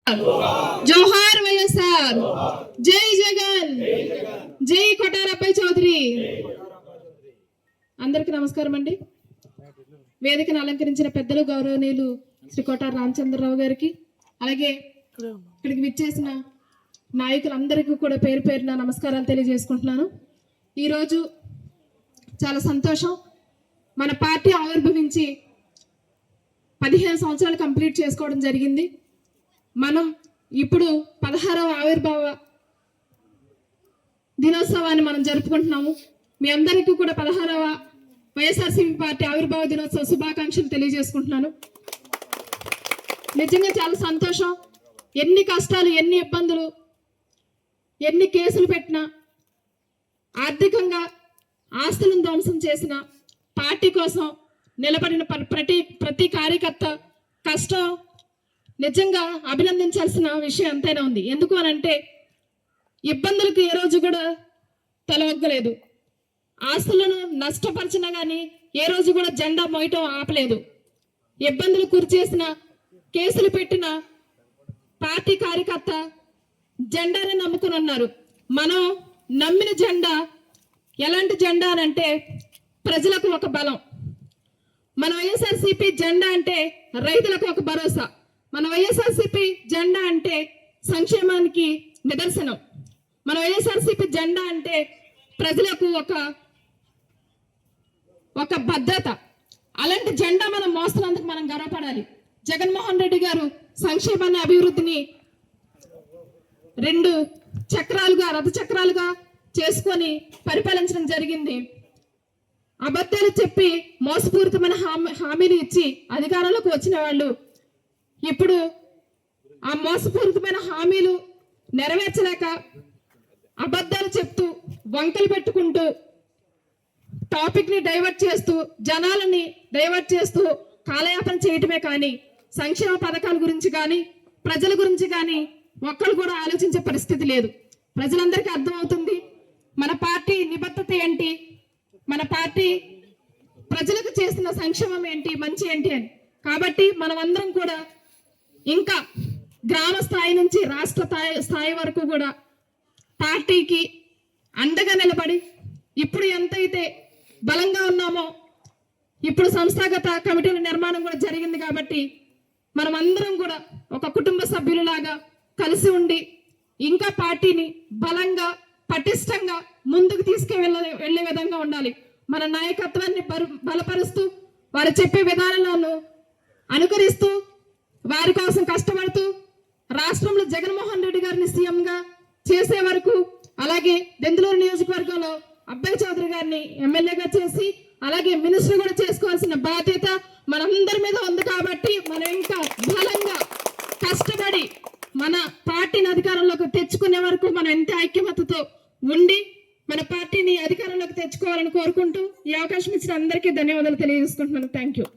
జోహార్ వైఎస్ఆర్, జై జగన్, జై కొటార అబ్బాయి చౌదరి. అందరికి నమస్కారం అండి. వేదికను అలంకరించిన పెద్దలు గౌరవనీయులు శ్రీ కొటార రామచంద్రరావు గారికి, అలాగే ఇక్కడికి విచ్చేసిన నాయకులందరికీ కూడా పేరు పేరున నమస్కారాలు తెలియజేసుకుంటున్నాను. ఈరోజు చాలా సంతోషం. మన పార్టీ ఆవిర్భవించి 15 సంవత్సరాలు కంప్లీట్ చేసుకోవడం జరిగింది. మనం ఇప్పుడు 16వ ఆవిర్భావ దినోత్సవాన్ని మనం జరుపుకుంటున్నాము. మీ అందరికీ కూడా 16వ వైఎస్ఆర్సీపీ పార్టీ ఆవిర్భావ దినోత్సవ శుభాకాంక్షలు తెలియజేసుకుంటున్నాను. నిజంగా చాలా సంతోషం. ఎన్ని కష్టాలు, ఎన్ని ఇబ్బందులు, ఎన్ని కేసులు పెట్టినా, ఆర్థికంగా ఆస్తులను ధ్వంసం చేసిన, పార్టీ కోసం నిలబడిన ప్రతి కార్యకర్త కష్టం నిజంగా అభినందించాల్సిన విషయం ఎంతైనా ఉంది. ఎందుకు అనంటే ఇబ్బందులకు ఏ రోజు కూడా తలవగ్గలేదు. ఆస్తులను నష్టపరిచినా కానీ ఏ రోజు కూడా జెండా మోయటం ఆపలేదు. ఇబ్బందులు గురి చేసిన, కేసులు పెట్టిన పార్టీ కార్యకర్త జెండాని నమ్ముకుని ఉన్నారు. మనం నమ్మిన జెండా ఎలాంటి జెండా అనంటే ప్రజలకు ఒక బలం. మన వైఎస్ఆర్సీపీ జెండా అంటే రైతులకు ఒక భరోసా. మన వైఎస్ఆర్సీపీ జెండా అంటే సంక్షేమానికి నిదర్శనం. మన వైఎస్ఆర్సీపీ జెండా అంటే ప్రజలకు ఒక భద్రత. అలాంటి జెండా మనం మోస్తున్నందుకు మనం గర్వపడాలి. జగన్మోహన్ రెడ్డి గారు సంక్షేమాన్ని, అభివృద్ధిని 2 చక్రాలుగా, రథ చక్రాలుగా చేసుకొని పరిపాలించడం జరిగింది. అబద్ధాలు చెప్పి మోసపూరితమైన హామీలు ఇచ్చి అధికారంలోకి వచ్చిన వాళ్ళు ఇప్పుడు ఆ మోసపూరితమైన హామీలు నెరవేర్చలేక అబద్ధాలు చెప్తూ, వంకలు పెట్టుకుంటూ, టాపిక్ ని డైవర్ట్ చేస్తూ, జనాలని డైవర్ట్ చేస్తూ కాలయాపన చేయటమే కానీ సంక్షేమ పథకాల గురించి కానీ ప్రజల గురించి కానీ ఒక్కరు కూడా ఆలోచించే పరిస్థితి లేదు. ప్రజలందరికీ అర్థమవుతుంది మన పార్టీ నిబద్ధత ఏంటి, మన పార్టీ ప్రజలకు చేసిన సంక్షేమం ఏంటి, మంచి ఏంటి అని. కాబట్టి మనం అందరం కూడా ఇంకా గ్రామ స్థాయి నుంచి రాష్ట్ర స్థాయి వరకు కూడా పార్టీకి అండగా నిలబడి, ఇప్పుడు ఎంతైతే బలంగా ఉన్నామో, ఇప్పుడు సంస్థాగత కమిటీల నిర్మాణం కూడా జరిగింది కాబట్టి మనం అందరం కూడా ఒక కుటుంబ సభ్యులలాగా కలిసి ఉండి ఇంకా పార్టీని బలంగా, పటిష్టంగా ముందుకు తీసుకువెళ్ళే విధంగా ఉండాలి. మన నాయకత్వాన్ని బలపరుస్తూ, వారు చెప్పే విధానాలను అనుకరిస్తూ, వారి కోసం కష్టపడుతూ, రాష్ట్రంలో జగన్మోహన్ రెడ్డి గారిని సీఎంగా చేసే వరకు, అలాగే దెందులూరు నియోజకవర్గంలో అబ్బాయి చౌదరి గారిని ఎమ్మెల్యేగా చేసి, అలాగే మినిస్టర్ కూడా చేసుకోవాల్సిన బాధ్యత మనందరి మీద ఉంది. కాబట్టి మనం ఇంకా బలంగా కష్టపడి మన పార్టీని అధికారంలోకి తెచ్చుకునే వరకు మనం ఎంత ఐక్యమతతో ఉండి మన పార్టీని అధికారంలోకి తెచ్చుకోవాలని కోరుకుంటూ ఈ అవకాశం ఇచ్చిన అందరికీ ధన్యవాదాలు తెలియజేసుకుంటున్నాను. Thank you.